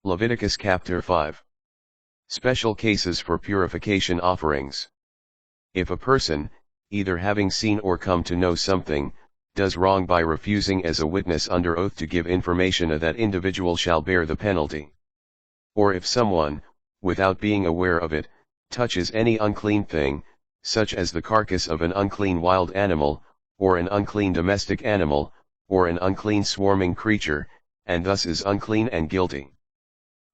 Leviticus chapter 5. Special cases for purification offerings. If a person, either having seen or come to know something, does wrong by refusing as a witness under oath to give information, that individual shall bear the penalty. Or if someone, without being aware of it, touches any unclean thing, such as the carcass of an unclean wild animal, or an unclean domestic animal, or an unclean swarming creature, and thus is unclean and guilty.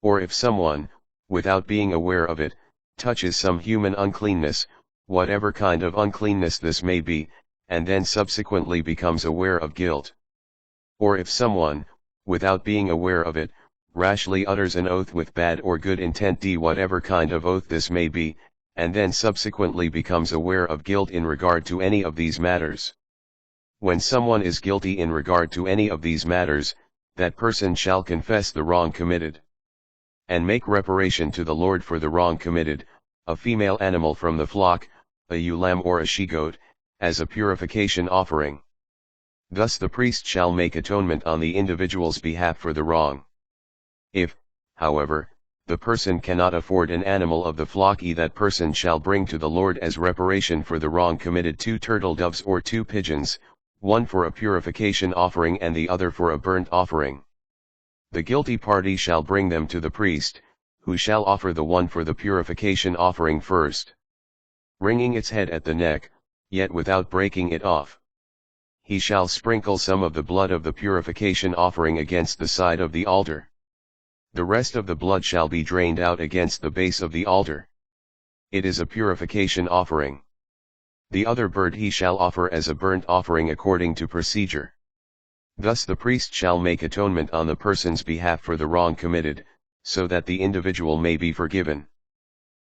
Or if someone, without being aware of it, touches some human uncleanness, whatever kind of uncleanness this may be, and then subsequently becomes aware of guilt. Or if someone, without being aware of it, rashly utters an oath with bad or good intent, whatever kind of oath this may be, and then subsequently becomes aware of guilt in regard to any of these matters. When someone is guilty in regard to any of these matters, that person shall confess the wrong committed, and make reparation to the Lord for the wrong committed, a female animal from the flock, a ewe lamb or a she-goat, as a purification offering. Thus the priest shall make atonement on the individual's behalf for the wrong. If, however, the person cannot afford an animal of the flock, that person shall bring to the Lord as reparation for the wrong committed 2 turtle doves or 2 pigeons, one for a purification offering and the other for a burnt offering. The guilty party shall bring them to the priest, who shall offer the one for the purification offering first, wringing its head at the neck, yet without breaking it off. He shall sprinkle some of the blood of the purification offering against the side of the altar. The rest of the blood shall be drained out against the base of the altar. It is a purification offering. The other bird he shall offer as a burnt offering according to procedure. Thus the priest shall make atonement on the person's behalf for the wrong committed, so that the individual may be forgiven.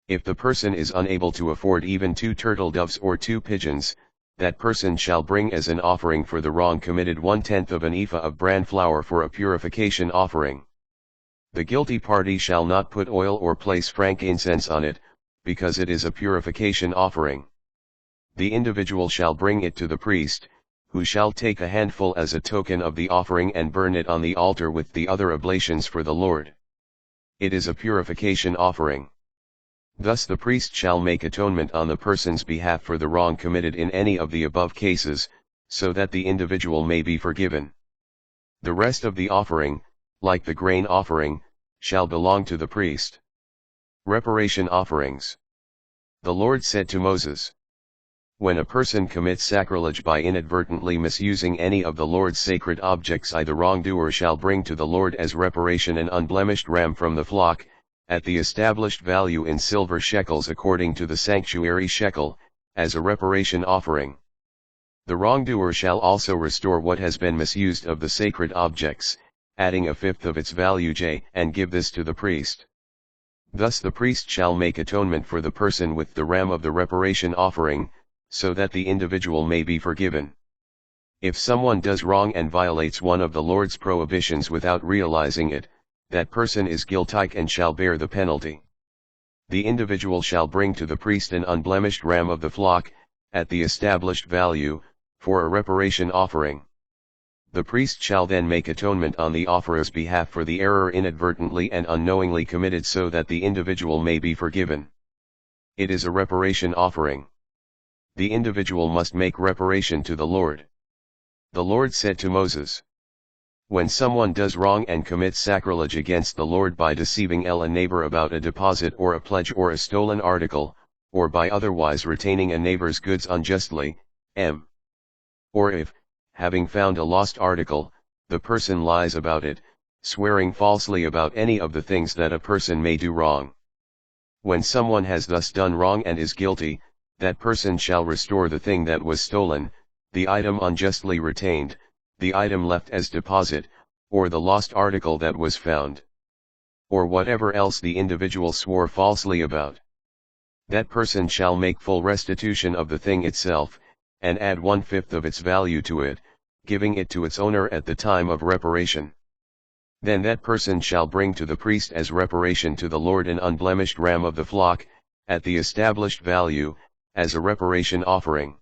If the person is unable to afford even 2 turtle doves or 2 pigeons, that person shall bring as an offering for the wrong committed 1/10 of an ephah of bran flour for a purification offering. The guilty party shall not put oil or place frankincense on it, because it is a purification offering. The individual shall bring it to the priest, who shall take a handful as a token of the offering and burn it on the altar with the other oblations for the Lord. It is a purification offering. Thus the priest shall make atonement on the person's behalf for the wrong committed in any of the above cases, so that the individual may be forgiven. The rest of the offering, like the grain offering, shall belong to the priest. Reparation offerings. The Lord said to Moses, when a person commits sacrilege by inadvertently misusing any of the Lord's sacred objects, the wrongdoer shall bring to the Lord as reparation an unblemished ram from the flock, at the established value in silver shekels according to the sanctuary shekel, as a reparation offering. The wrongdoer shall also restore what has been misused of the sacred objects, adding 1/5 of its value and give this to the priest. Thus the priest shall make atonement for the person with the ram of the reparation offering, so that the individual may be forgiven. If someone does wrong and violates one of the Lord's prohibitions without realizing it, that person is guilty and shall bear the penalty. The individual shall bring to the priest an unblemished ram of the flock, at the established value, for a reparation offering. The priest shall then make atonement on the offerer's behalf for the error inadvertently and unknowingly committed, so that the individual may be forgiven. It is a reparation offering. The individual must make reparation to the Lord. The Lord said to Moses, when someone does wrong and commits sacrilege against the Lord by deceiving a neighbor about a deposit or a pledge or a stolen article, or by otherwise retaining a neighbor's goods unjustly, or if, having found a lost article, the person lies about it, swearing falsely about any of the things that a person may do wrong. When someone has thus done wrong and is guilty, that person shall restore the thing that was stolen, the item unjustly retained, the item left as deposit, or the lost article that was found, or whatever else the individual swore falsely about. That person shall make full restitution of the thing itself, and add 1/5 of its value to it, giving it to its owner at the time of reparation. Then that person shall bring to the priest as reparation to the Lord an unblemished ram of the flock, at the established value, as a reparation offering.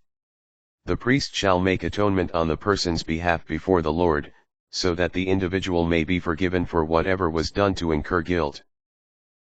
The priest shall make atonement on the person's behalf before the Lord, so that the individual may be forgiven for whatever was done to incur guilt.